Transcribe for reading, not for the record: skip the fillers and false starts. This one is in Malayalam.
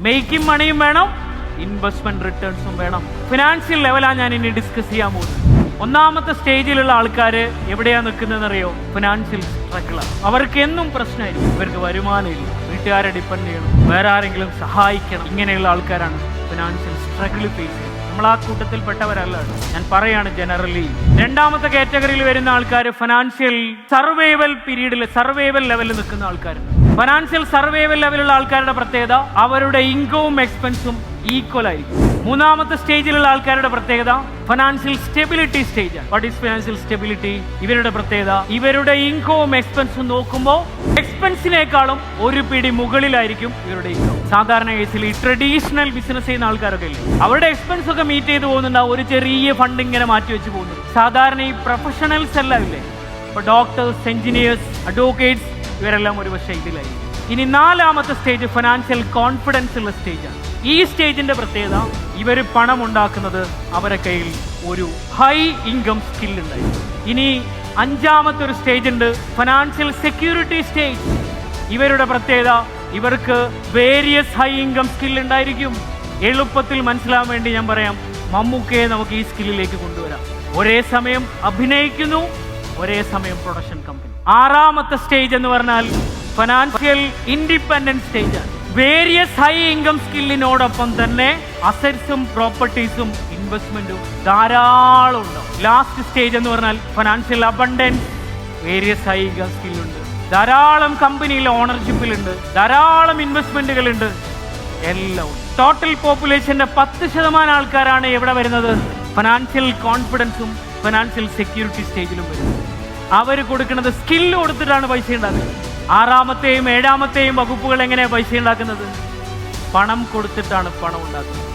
മേക്കിംഗ് മണിയും വേണം, ഇൻവെസ്റ്റ്മെന്റ് റിട്ടേൺസും വേണം. ഫിനാൻഷ്യൽ ലെവലാണ് ഞാൻ ഇനി ഡിസ്കസ് ചെയ്യാൻ പോകുന്നത്. ഒന്നാമത്തെ സ്റ്റേജിലുള്ള ആൾക്കാർ എവിടെയാ നിൽക്കുന്നതെന്നറിയോ? Financial struggle. അവർക്ക് എന്നും പ്രശ്നമായിരിക്കും. ഇവർക്ക് വരുമാനമില്ല, വീട്ടുകാരെ ഡിപ്പെൻഡ് ചെയ്യണം, വേറെ ആരെങ്കിലും സഹായിക്കണം. ഇങ്ങനെയുള്ള ആൾക്കാരാണ് ഫിനാൻഷ്യൽ സ്ട്രഗിൾ ഫേസ് ചെയ്യുന്നത്. നമ്മൾ ആ കൂട്ടത്തിൽ പെട്ടവരല്ല, ഞാൻ പറയാണ് ജനറലി. രണ്ടാമത്തെ കാറ്റഗറിയിൽ വരുന്ന ആൾക്കാർ ഫിനാൻഷ്യൽ സർവൈവൽ പീരീഡിൽ, സർവൈവൽ ലെവലിൽ നിൽക്കുന്ന ആൾക്കാരുണ്ട്. ഫിനാൻഷ്യൽ സർവൈവൽ ലെവലുള്ള ആൾക്കാരുടെ പ്രത്യേകത അവരുടെ ഇൻകവും എക്സ്പെൻസും ഈക്വൽ ആയിരിക്കും. മൂന്നാമത്തെ സ്റ്റേജിലുള്ള ആൾക്കാരുടെ പ്രത്യേകത ഫിനാൻഷ്യൽ സ്റ്റെബിലിറ്റി സ്റ്റേജാണ്. What is financial stability? ഇവരുടെ പ്രത്യേകത ഇവരുടെ ഇൻകവും എക്സ്പെൻസും നോക്കുമ്പോൾ എക്സ്പെൻസിനേക്കാളും ഒരു പിടി മുകളിലായിരിക്കും ഇവരുടെ ഇൻകം. സാധാരണ കേസിൽ ഈ ട്രഡീഷണൽ ബിസിനസ് ചെയ്യുന്ന ആൾക്കാരൊക്കെ ഇല്ലേ, അവരുടെ എക്സ്പെൻസ് ഒക്കെ മീറ്റ് ചെയ്ത് പോകുന്നുണ്ടാവും, ഒരു ചെറിയ ഫണ്ട് ഇങ്ങനെ മാറ്റി വെച്ച് പോകുന്നു. സാധാരണ ഈ പ്രൊഫഷണൽസ് എല്ലാം ഇല്ലേ, ഇപ്പൊ ഡോക്ടേഴ്സ്, എഞ്ചിനീയേഴ്സ്, അഡ്വക്കേറ്റ്സ്, ഇവരെല്ലാം ഒരു പക്ഷേ ഇതിലായിരിക്കും. ഇനി നാലാമത്തെ സ്റ്റേജ് ഫിനാൻഷ്യൽ കോൺഫിഡൻസ് ഉള്ള സ്റ്റേജാണ്. ഈ സ്റ്റേജിന്റെ പ്രത്യേകത ഇവർ പണം ഉണ്ടാക്കുന്നത് അവരുടെ കയ്യിൽ ഒരു ഹൈ ഇൻകം സ്കിൽ ഉണ്ടായിരിക്കും. ഇനി അഞ്ചാമത്തെ ഒരു സ്റ്റേജ് ഉണ്ട്, ഫിനാൻഷ്യൽ സെക്യൂരിറ്റി സ്റ്റേജ്. ഇവരുടെ പ്രത്യേകത ഇവർക്ക് വേരിയസ് ഹൈ ഇൻകം സ്കിൽ ഉണ്ടായിരിക്കും. എളുപ്പത്തിൽ മനസ്സിലാവാൻ വേണ്ടി ഞാൻ പറയാം, മമ്മൂക്കയെ നമുക്ക് ഈ സ്കില്ലിലേക്ക് കൊണ്ടുവരാം. ഒരേ സമയം അഭിനയിക്കുന്നു, ഒരേ സമയം പ്രൊഡക്ഷൻ കമ്പനി. ആറാമത്തെ സ്റ്റേജ് എന്ന് പറഞ്ഞാൽ ഫിനാൻഷ്യൽ ഇൻഡിപെൻഡൻസ് സ്റ്റേജാണ്. വേരിയസ് ഹൈ ഇൻകം സ്കില്ലിനോടൊപ്പം തന്നെ അസറ്റ്സും പ്രോപ്പർട്ടീസും ഇൻവെസ്റ്റ്മെന്റും ധാരാളം ഉണ്ടാവും. ലാസ്റ്റ് സ്റ്റേജ് എന്ന് പറഞ്ഞാൽ financial abundance. Various high income സ്കില്ലുണ്ട്, ധാരാളം കമ്പനിയിൽ ഓണർഷിപ്പിലുണ്ട്, ധാരാളം ഇൻവെസ്റ്റ്മെന്റുകളുണ്ട്, എല്ലാം. ടോട്ടൽ പോപ്പുലേഷന്റെ 10% ആൾക്കാരാണ് എവിടെ വരുന്നത്? ഫിനാൻഷ്യൽ കോൺഫിഡൻസും ഫിനാൻഷ്യൽ സെക്യൂരിറ്റി സ്റ്റേജിലും വരുന്നത്. അവർ കൊടുക്കുന്നത് സ്കില്ല് കൊടുത്തിട്ടാണ് പൈസ ഉണ്ടാക്കുന്നത്. ആറാമത്തെയും ഏഴാമത്തെയും വകുപ്പുകൾ എങ്ങനെയാണ് പൈസ ഉണ്ടാക്കുന്നത്? പണം കൊടുത്തിട്ടാണ് പണം ഉണ്ടാക്കുന്നത്.